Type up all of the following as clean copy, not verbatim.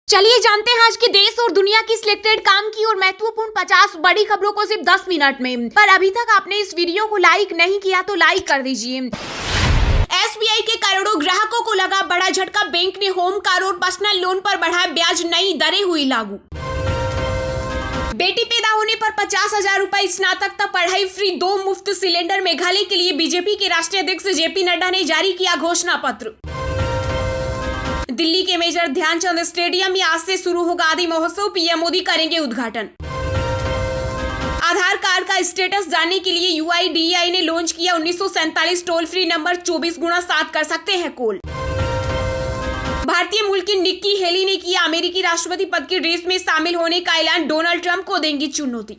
चलिए जानते हैं आज के देश और दुनिया की सिलेक्टेड काम की और महत्वपूर्ण 50 बड़ी खबरों को सिर्फ 10 मिनट में। पर अभी तक आपने इस वीडियो को लाइक नहीं किया तो लाइक कर दीजिए। एसबीआई के करोड़ों ग्राहकों को लगा बड़ा झटका। बैंक ने होम कार और पर्सनल लोन पर बढ़ाया ब्याज, नई दरें हुई लागू। बेटी पैदा होने पर 50,000 रुपए, स्नातक तक पढ़ाई फ्री, 2 मुफ्त सिलेंडर। मेघालय के लिए बीजेपी के राष्ट्रीय अध्यक्ष जेपी नड्डा ने जारी किया घोषणा पत्र। दिल्ली के मेजर ध्यानचंद स्टेडियम में आज से शुरू होगा आदि महोत्सव, पीएम मोदी करेंगे उद्घाटन। आधार कार्ड का स्टेटस जानने के लिए यूआईडीएआई ने लॉन्च किया 1947 टोल फ्री नंबर, 24x7 कर सकते हैं कॉल। भारतीय मूल की निक्की हेली ने किया अमेरिकी राष्ट्रपति पद की रेस में शामिल होने का ऐलान, डोनाल्ड ट्रंप को देंगी चुनौती।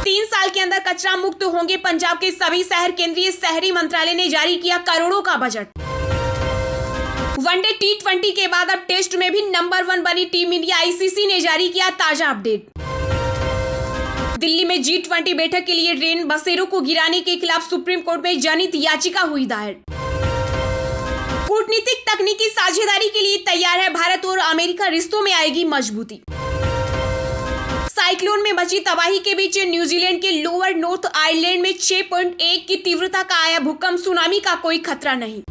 3 साल के अंदर कचरा मुक्त होंगे पंजाब के सभी शहर, केंद्रीय शहरी मंत्रालय ने जारी किया करोड़ों का बजट। वनडे T20 के बाद अब टेस्ट में भी नंबर 1 बनी टीम इंडिया, आईसीसी ने जारी किया ताजा अपडेट। दिल्ली में G20 बैठक के लिए रेन बसेरों को गिराने के खिलाफ सुप्रीम कोर्ट में जनहित याचिका हुई दायर। कूटनीतिक तकनीकी साझेदारी के लिए तैयार है भारत और अमेरिका, रिश्तों में आएगी मजबूती। साइक्लोन में मची तबाही के बीच न्यूजीलैंड के लोअर नॉर्थ आइलैंड में 6.1 की तीव्रता का आया भूकंप, सुनामी का कोई खतरा नहीं।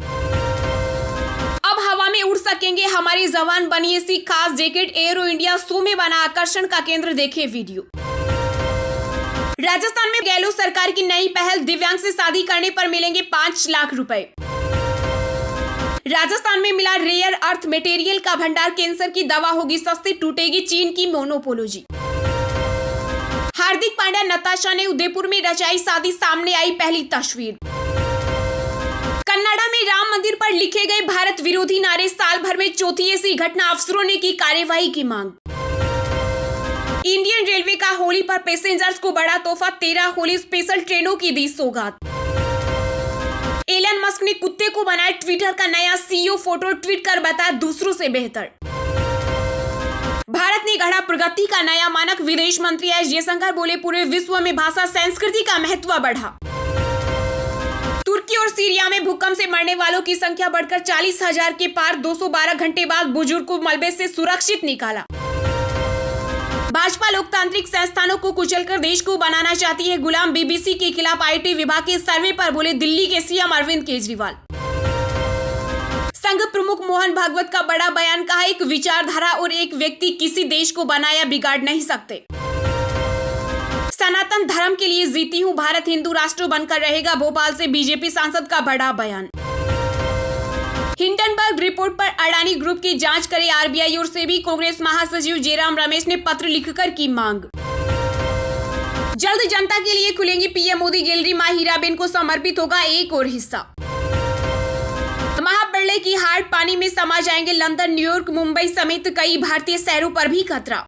अब हवा में उड़ सकेंगे हमारे जवान, बनी ऐसी खास जैकेट, एरो इंडिया शो में बना आकर्षण का केंद्र, देखे वीडियो। राजस्थान में गहलोत सरकार की नई पहल, दिव्यांग से शादी करने पर मिलेंगे 5 लाख रुपए। राजस्थान में मिला रेयर अर्थ मटेरियल का भंडार, कैंसर की दवा होगी सस्ती, टूटेगी चीन की मोनोपोलोजी। हार्दिक पांड्या नताशा ने उदयपुर में रचाई शादी, सामने आई पहली तस्वीर। कन्नाडा में राम मंदिर पर लिखे गए भारत विरोधी नारे, साल भर में चौथी ऐसी घटना, अफसरों ने की कार्यवाही की मांग। इंडियन रेलवे का होली पर पैसेंजर्स को बड़ा तोहफा, 13 होली स्पेशल ट्रेनों की दी सौगात। एलन मस्क ने कुत्ते को बनाया ट्विटर का नया सीईओ, फोटो ट्वीट कर बताया दूसरों से बेहतर। भारत ने गढ़ा प्रगति का नया मानक, विदेश मंत्री एस जयशंकर बोले पूरे विश्व में भाषा संस्कृति का महत्व बढ़ा। तुर्की और सीरिया में भूकंप से मरने वालों की संख्या बढ़कर 40,000 के पार, 212 घंटे बाद बुजुर्ग को मलबे से सुरक्षित निकाला। भाजपा लोकतांत्रिक संस्थानों को कुचलकर देश को बनाना चाहती है गुलाम, बीबीसी के खिलाफ आईटी विभाग के सर्वे पर बोले दिल्ली के सीएम अरविंद केजरीवाल। संघ प्रमुख मोहन भागवत का बड़ा बयान, कहा एक विचारधारा और एक व्यक्ति किसी देश को बनाया बिगाड़ नहीं सकते। सनातन धर्म के लिए जीती हूं, भारत हिंदू राष्ट्र बनकर रहेगा, भोपाल से बीजेपी सांसद का बड़ा बयान। हिंडनबर्ग रिपोर्ट पर अडानी ग्रुप की जांच करे आरबीआई और सेबी, कांग्रेस महासचिव जयराम रमेश ने पत्र लिखकर की मांग। जल्द जनता के लिए खुलेंगी पीएम मोदी गैलरी, मां हीराबेन को समर्पित होगा एक और हिस्सा। महाप्रलय की हार्ड पानी में समा जाएंगे लंदन, न्यूयॉर्क, मुंबई समेत कई भारतीय शहरों पर भी खतरा।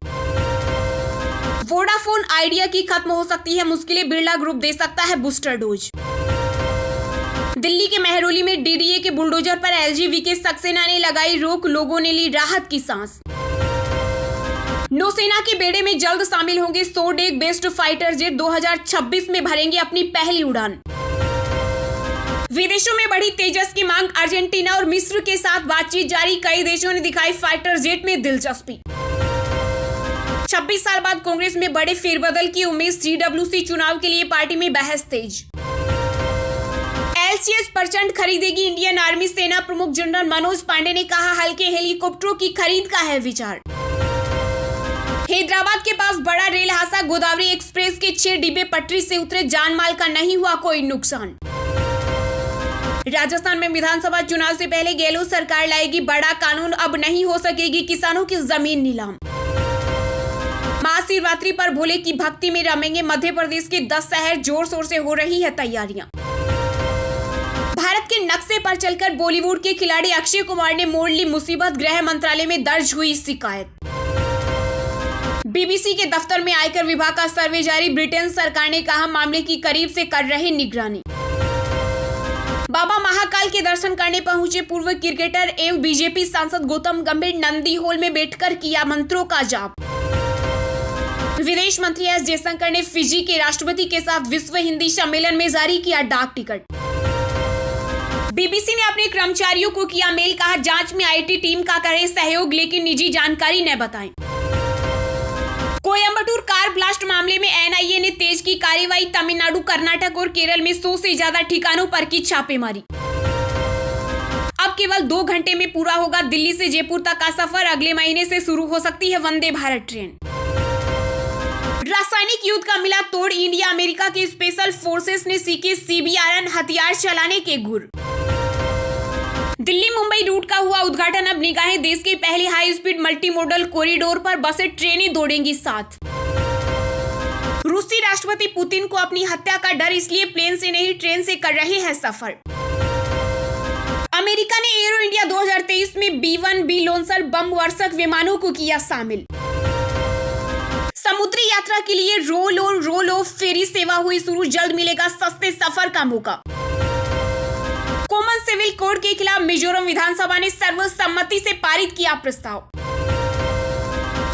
वोडाफोन आइडिया की खत्म हो सकती है मुश्किलें, बिरला ग्रुप दे सकता है बूस्टर डोज। दिल्ली के मेहरौली में डीडीए के बुलडोजर पर एलजीबी सक्सेना ने लगाई रोक, लोगों ने ली राहत की सांस। नौसेना के बेड़े में जल्द शामिल होंगे 100 डेग बेस्ट फाइटर जेट, 2026 में भरेंगे अपनी पहली उड़ान। विदेशों में बढ़ी तेजस की मांग, अर्जेंटीना और मिस्र के साथ बातचीत जारी, कई देशों ने दिखाई फाइटर जेट में दिलचस्पी। 26 साल बाद कांग्रेस में बड़े फेरबदल की उम्मीद, जीडब्ल्यूसी चुनाव के लिए पार्टी में बहस तेज। एलसीएस प्रचंड खरीदेगी इंडियन आर्मी, सेना प्रमुख जनरल मनोज पांडे ने कहा हल्के हेलीकॉप्टरों की खरीद का है विचार। हैदराबाद के पास बड़ा रेल हादसा, गोदावरी एक्सप्रेस के 6 डिब्बे पटरी से उतरे, जान माल का नहीं हुआ कोई नुकसान। राजस्थान में विधानसभा चुनाव से पहले गहलोत सरकार लाएगी बड़ा कानून, अब नहीं हो सकेगी किसानों की जमीन नीलाम। महाशिवरात्रि पर भोले की भक्ति में रमेंगे मध्य प्रदेश के 10 शहर, जोर शोर से हो रही है तैयारियां। भारत के नक्शे पर चलकर बॉलीवुड के खिलाड़ी अक्षय कुमार ने मोड़ ली मुसीबत, गृह मंत्रालय में दर्ज हुई शिकायत। बीबीसी के दफ्तर में आयकर विभाग का सर्वे जारी, ब्रिटेन सरकार ने कहा मामले की करीब से कर रहे निगरानी। बाबा महाकाल के दर्शन करने पहुंचे पूर्व क्रिकेटर एवं बीजेपी सांसद गौतम गंभीर, नंदी हॉल में बैठकर किया मंत्रों का जाप। विदेश मंत्री एस जयशंकर ने फिजी के राष्ट्रपति के साथ विश्व हिंदी सम्मेलन में जारी किया डाक टिकट। बीबीसी ने अपने कर्मचारियों को किया मेल, कहा जांच में आईटी टीम का करें सहयोग लेकिन निजी जानकारी न बताएं। कोयंबटूर कार ब्लास्ट मामले में एनआईए ने तेज की कार्रवाई, तमिलनाडु, कर्नाटक और केरल में 100 से ज्यादा ठिकानों पर की छापेमारी। अब केवल 2 घंटे में पूरा होगा दिल्ली से जयपुर तक का सफर, अगले महीने से शुरू हो सकती है वंदे भारत ट्रेन। रासायनिक युद्ध का मिला तोड़, इंडिया अमेरिका के स्पेशल फोर्सेस ने सीखे सीबीआरएन हथियार चलाने के गुर। दिल्ली मुंबई रूट का हुआ उद्घाटन, अब निगाहें देश के पहले high speed multi modal corridor पर, बसें ट्रेनें दौड़ेंगी साथ। रूसी राष्ट्रपति पुतिन को अपनी हत्या का डर, इसलिए प्लेन से नहीं ट्रेन से कर रहे हैं सफर। अमेरिका ने एरो इंडिया 2023 में B-1B लॉन्चर बम वर्षक विमानों को किया शामिल। समुद्री यात्रा के लिए रोल ऑन रोल ऑफ फेरी सेवा हुई शुरू, जल्द मिलेगा सस्ते सफर का मौका। कॉमन सिविल कोड के खिलाफ मिजोरम विधानसभा ने सर्वसम्मति से पारित किया प्रस्ताव।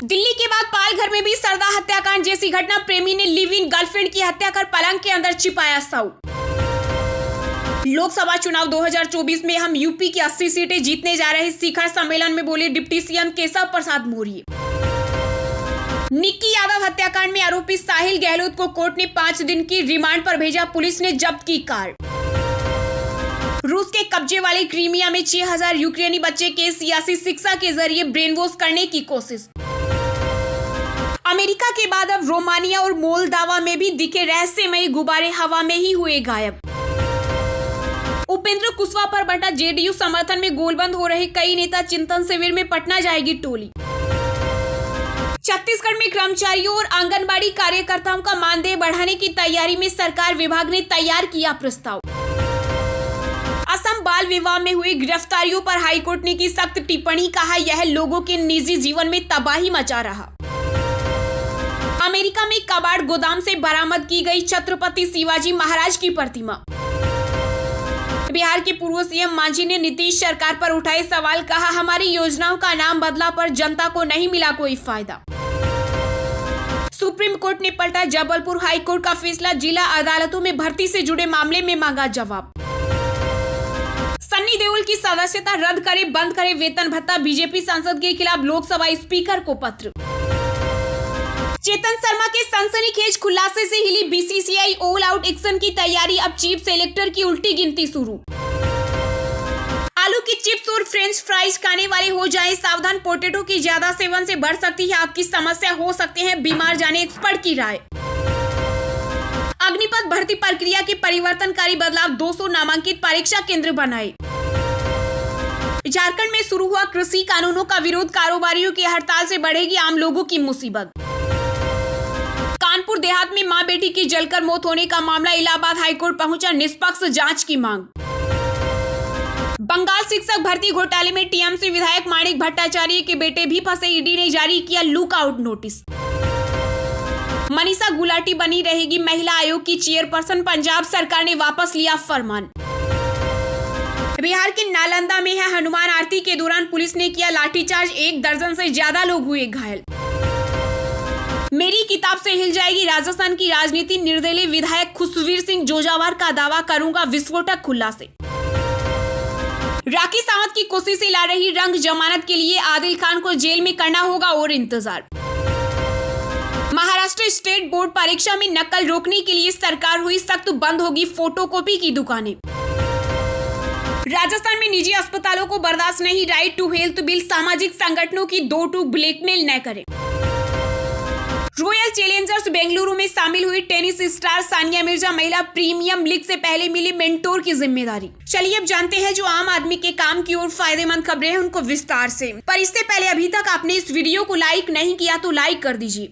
दिल्ली के बाद पालघर में भी सरदा हत्याकांड जैसी घटना, प्रेमी ने लिव इन गर्लफ्रेंड की हत्या कर पलंग के अंदर छिपाया शव। लोकसभा चुनाव 2024 में हम यूपी की 80 सीटें जीतने जा रहे, शिखर सम्मेलन में बोले डिप्टी सीएम केशव प्रसाद मौर्य। निक्की यादव हत्याकांड में आरोपी साहिल गहलोत को कोर्ट ने 5 दिन की रिमांड पर भेजा, पुलिस ने जब्त की कार। रूस के कब्जे वाले क्रीमिया में 6000 यूक्रेनी बच्चे के सियासी शिक्षा के जरिए ब्रेन वॉश करने की कोशिश। अमेरिका के बाद अब रोमानिया और मोल्दावा में भी दिखे रहस्यमयी गुब्बारे, हवा में ही हुए गायब। उपेंद्र कुशवाहा पर बंटा जेडीयू समर्थन में गोलबंद हो रहे कई नेता, चिंतन शिविर में पटना जाएगी टोली। छत्तीसगढ़ में कर्मचारियों और आंगनबाड़ी कार्यकर्ताओं का मानदेय बढ़ाने की तैयारी में सरकार, विभाग ने तैयार किया प्रस्ताव। असम बाल विवाह में हुई गिरफ्तारियों पर हाईकोर्ट ने की सख्त टिप्पणी, कहा यह लोगों के निजी जीवन में तबाही मचा रहा। अमेरिका में कबाड़ गोदाम से बरामद की गई छत्रपति शिवाजी महाराज की प्रतिमा। बिहार के पूर्व सीएम मांझी ने नीतीश सरकार पर उठाए सवाल, कहा हमारी योजनाओं का नाम बदला पर जनता को नहीं मिला कोई फायदा। सुप्रीम कोर्ट ने पलटा जबलपुर हाई कोर्ट का फैसला, जिला अदालतों में भर्ती से जुड़े मामले में मांगा जवाब। सन्नी देओल की सदस्यता रद्द करे, बंद करे वेतन भत्ता, बीजेपी सांसद के खिलाफ लोकसभा स्पीकर को पत्र। चेतन शर्मा के सनसनीखेज खुलासे से हिली बीसीसीआई, ऑल आउट एक्शन की तैयारी, अब चीफ सेलेक्टर की उल्टी गिनती शुरू। आलू की चिप्स और फ्रेंच फ्राइज खाने वाले हो जाएं सावधान, पोटैटो की ज्यादा सेवन से बढ़ सकती है आपकी समस्या, हो सकते हैं बीमार, जाने एक्सपर्ट की राय। अग्निपथ भर्ती प्रक्रिया के परिवर्तनकारी बदलाव, 200 नामांकित परीक्षा केंद्र बनाए। झारखंड में शुरू हुआ कृषि कानूनों का विरोध, कारोबारियों की हड़ताल से बढ़ेगी आम लोगों की मुसीबत। कानपुर देहात में मां बेटी की जलकर मौत होने का मामला, इलाहाबाद हाईकोर्ट पहुंचा, निष्पक्ष जांच की मांग। बंगाल शिक्षक भर्ती घोटाले में टीएमसी विधायक माणिक भट्टाचार्य के बेटे भी फंसे, ईडी ने जारी किया लुकआउट नोटिस। मनीषा गुलाटी बनी रहेगी महिला आयोग की चेयरपर्सन, पंजाब सरकार ने वापस लिया फरमान। बिहार के नालंदा में है हनुमान आरती के दौरान पुलिस ने किया लाठीचार्ज, 1 दर्जन से ज्यादा लोग हुए घायल। मेरी किताब से हिल जाएगी राजस्थान की राजनीति, निर्दलीय विधायक खुशवीर सिंह जोजावार का दावा, करूंगा विस्फोटक खुलासे। राखी सावंत की कोशिशें ला रही रंग, जमानत के लिए आदिल खान को जेल में करना होगा और इंतजार। महाराष्ट्र स्टेट बोर्ड परीक्षा में नकल रोकने के लिए सरकार हुई सख्त, बंद होगी फोटोकॉपी की दुकानें। राजस्थान में निजी अस्पतालों को बर्दाश्त नहीं, राइट टू हेल्थ बिल, सामाजिक संगठनों की 2 ब्लैकमेल न करें। रॉयल चैलेंजर्स बेंगलुरु में शामिल हुई टेनिस स्टार सानिया मिर्जा, महिला प्रीमियम लीग से पहले मिली मेंटोर की जिम्मेदारी। चलिए अब जानते हैं जो आम आदमी के काम की और फायदेमंद खबरें हैं उनको विस्तार से। पर इससे पहले अभी तक आपने इस वीडियो को लाइक नहीं किया तो लाइक कर दीजिए।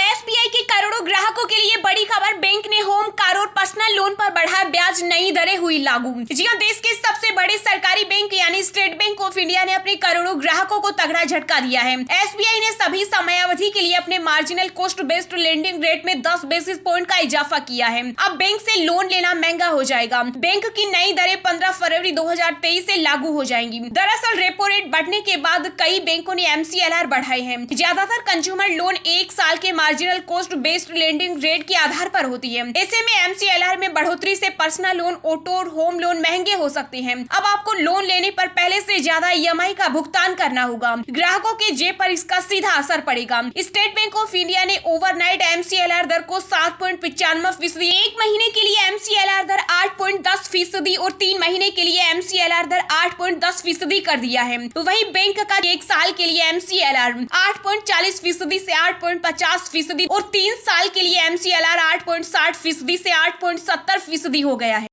एसबीआई के करोड़ों ग्राहकों के लिए बड़ी खबर, बैंक ने होम, कार और पर्सनल लोन पर बढ़ाया ब्याज, नई दरें हुई लागू। जी हां, देश के सबसे बड़े सरकारी बैंक यानी स्टेट बैंक ऑफ इंडिया ने अपने करोड़ों ग्राहकों को तगड़ा झटका दिया है। एसबीआई ने सभी समयावधि के लिए अपने marginal cost based lending rate में 10 बेसिस पॉइंट का इजाफा किया है। अब बैंक से लोन लेना महंगा हो जाएगा। बैंक की नई दरें 15 फरवरी 2023 से लागू हो जाएंगी। दरअसल रेपो रेट बढ़ने के बाद कई बैंकों ने MCLR बढ़ाए हैं। ज्यादातर कंज्यूमर लोन 1 साल के marginal cost based fixed lending rate के आधार पर होती है। ऐसे में MCLR में बढ़ोतरी से पर्सनल लोन, ऑटो और होम लोन महंगे हो सकते हैं। अब आपको लोन लेने पर पहले से ज्यादा EMI का भुगतान करना होगा। ग्राहकों के जेब पर इसका सीधा असर पड़ेगा। स्टेट बैंक ऑफ इंडिया ने ओवरनाइट MCLR दर को 7.95%, एक महीने के लिए MCLR दर 8.10% और 3 महीने के लिए MCLR दर 8.10% कर दिया है। तो वहीं बैंक का एक साल के लिए MCLR 8.40% से 8.50% और 3 साल के लिए MCLR 8.60% से 8.70% हो गया है।